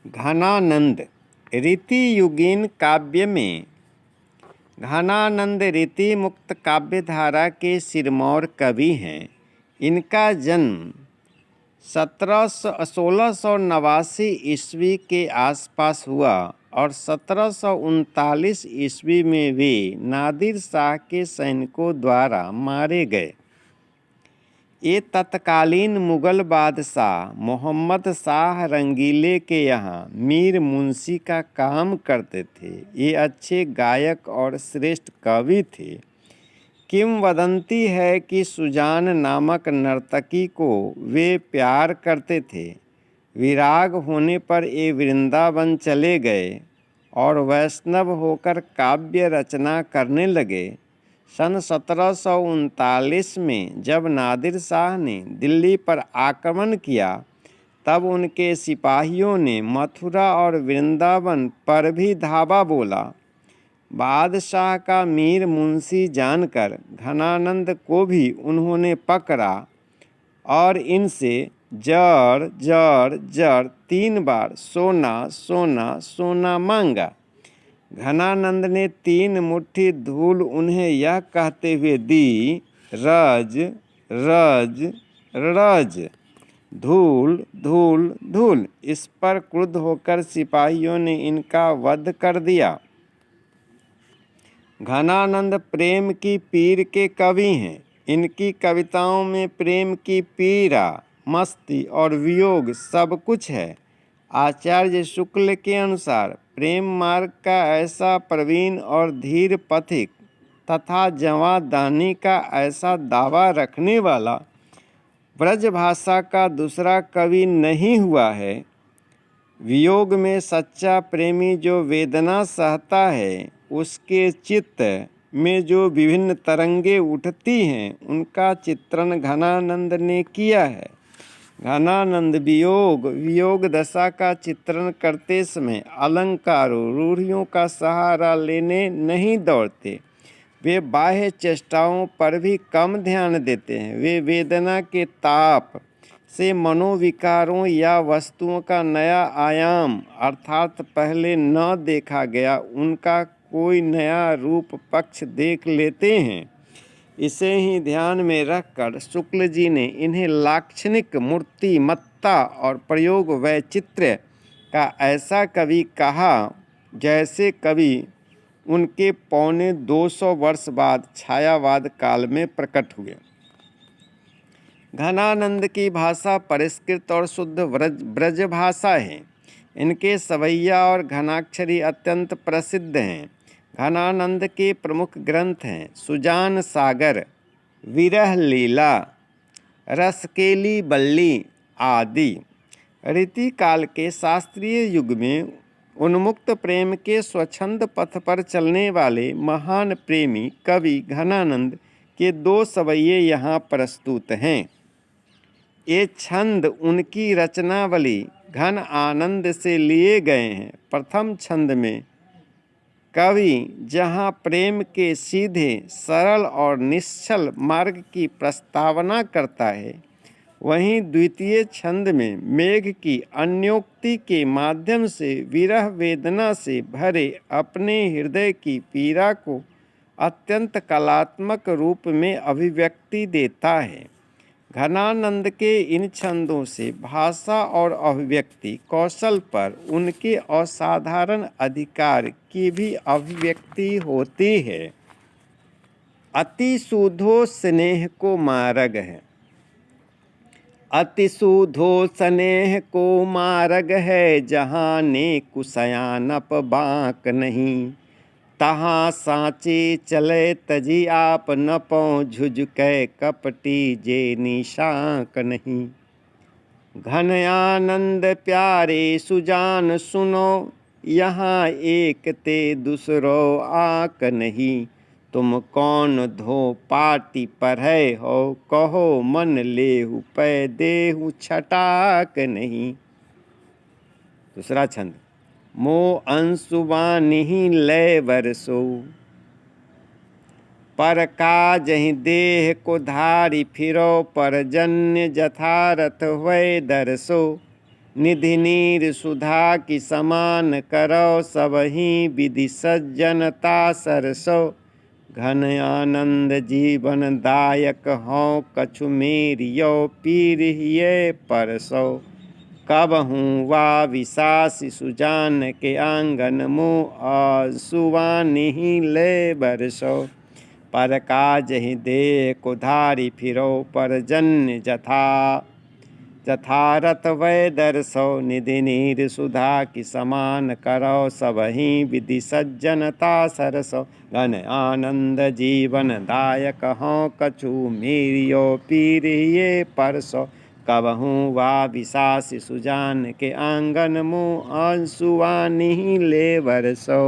घनानंद रीतियुगीन काव्य में घनानंद रीति मुक्त काव्यधारा के सिरमौर कवि हैं। इनका जन्म 1689 ईस्वी के आसपास हुआ और 1739 ईस्वी में वे नादिर शाह के सैनिकों द्वारा मारे गए। ये तत्कालीन मुगल बादशाह मोहम्मद शाह रंगीले के यहाँ मीर मुंशी का काम करते थे। ये अच्छे गायक और श्रेष्ठ कवि थे। किंवदंती है कि सुजान नामक नर्तकी को वे प्यार करते थे। विराग होने पर ये वृंदावन चले गए और वैष्णव होकर काव्य रचना करने लगे। सन 1739 में जब नादिर शाह ने दिल्ली पर आक्रमण किया तब उनके सिपाहियों ने मथुरा और वृंदावन पर भी धावा बोला। बादशाह का मीर मुंशी जानकर घनानंद को भी उन्होंने पकड़ा और इनसे जड़ जड़ जड़ 3 बार सोना सोना सोना मांगा। घनानंद ने 3 मुट्ठी धूल उन्हें यह कहते हुए दी, रज रज रज, धूल धूल धूल। इस पर क्रुद्ध होकर सिपाहियों ने इनका वध कर दिया। घनानंद प्रेम की पीर के कवि हैं। इनकी कविताओं में प्रेम की पीड़ा, मस्ती और वियोग सब कुछ है। आचार्य शुक्ल के अनुसार प्रेम मार्ग का ऐसा प्रवीण और धीर पथिक तथा जवादानी का ऐसा दावा रखने वाला ब्रजभाषा का दूसरा कवि नहीं हुआ है। वियोग में सच्चा प्रेमी जो वेदना सहता है, उसके चित्त में जो विभिन्न तरंगे उठती हैं, उनका चित्रण घनानंद ने किया है। घनानंद वियोग दशा का चित्रण करते समय अलंकारों रूढ़ियों का सहारा लेने नहीं दौड़ते। वे बाह्य चेष्टाओं पर भी कम ध्यान देते हैं। वे वेदना के ताप से मनोविकारों या वस्तुओं का नया आयाम अर्थात पहले न देखा गया उनका कोई नया रूप पक्ष देख लेते हैं। इसे ही ध्यान में रखकर शुक्ल जी ने इन्हें लाक्षणिक मूर्तिमत्ता और प्रयोग वैचित्र्य का ऐसा कवि कहा जैसे कवि उनके 250 वर्ष बाद छायावाद काल में प्रकट हुए। घनानंद की भाषा परिष्कृत और शुद्ध ब्रज भाषा है। इनके सवैया और घनाक्षरी अत्यंत प्रसिद्ध हैं। घनानंद के प्रमुख ग्रंथ हैं सुजान सागर, विरह लीला, रसकेली बल्ली आदि। रीति काल के शास्त्रीय युग में उन्मुक्त प्रेम के स्वच्छंद पथ पर चलने वाले महान प्रेमी कवि घनानंद के 2 सवैये यहाँ प्रस्तुत हैं। ये छंद उनकी रचनावली घन आनंद से लिए गए हैं। प्रथम छंद में कवि जहाँ प्रेम के सीधे सरल और निश्चल मार्ग की प्रस्तावना करता है, वहीं द्वितीय छंद में मेघ की अन्योक्ति के माध्यम से विरह वेदना से भरे अपने हृदय की पीड़ा को अत्यंत कलात्मक रूप में अभिव्यक्ति देता है। घनानंद के इन छंदों से भाषा और अभिव्यक्ति कौशल पर उनके असाधारण अधिकार की भी अभिव्यक्ति होती है। अति सूधो स्नेह को मार्ग है, अति सूधो स्नेह को मार्ग है, जहाँ ने कुसयानप बाँक नहीं, तहाँ साँचे चले तजी आप न पौ झुझकै कपटी जे निशाक नहीं। घन आनंद प्यारे सुजान सुनो, यहाँ एक ते दूसरो आक नहीं, तुम कौन धो पाटी पर है हो, कहो मन लेहु पै देहु छटाक नहीं। दूसरा छंद मो अंशुबानी लय बरसो, पर काजहि देह को धारी फिरो, परजन्य जथारथ वै दरसो, निधि नीर सुधा की समान करो, सबहि विधि सज्जनता सरसो। घन आनंद जीवन दायक हों, कछु मेरियो पीर हिये परसो। कबहूँ वा विशास सुजान के आंगन मुँह, आंसुआनि ले बरसो। पर काज ही दे को धारी फिरो, परजन्य जथारथ वै दर्शो। निधि नीर सुधा की समान करो, सबहि विधि सज्जनता सरसो। घन आनंद जीवन दायक हों, कछु मेरियो पीर हिये परसो। कबहूँ वा विशास सुजान के आंगन मुँह, आंसुआनि ले बरसो।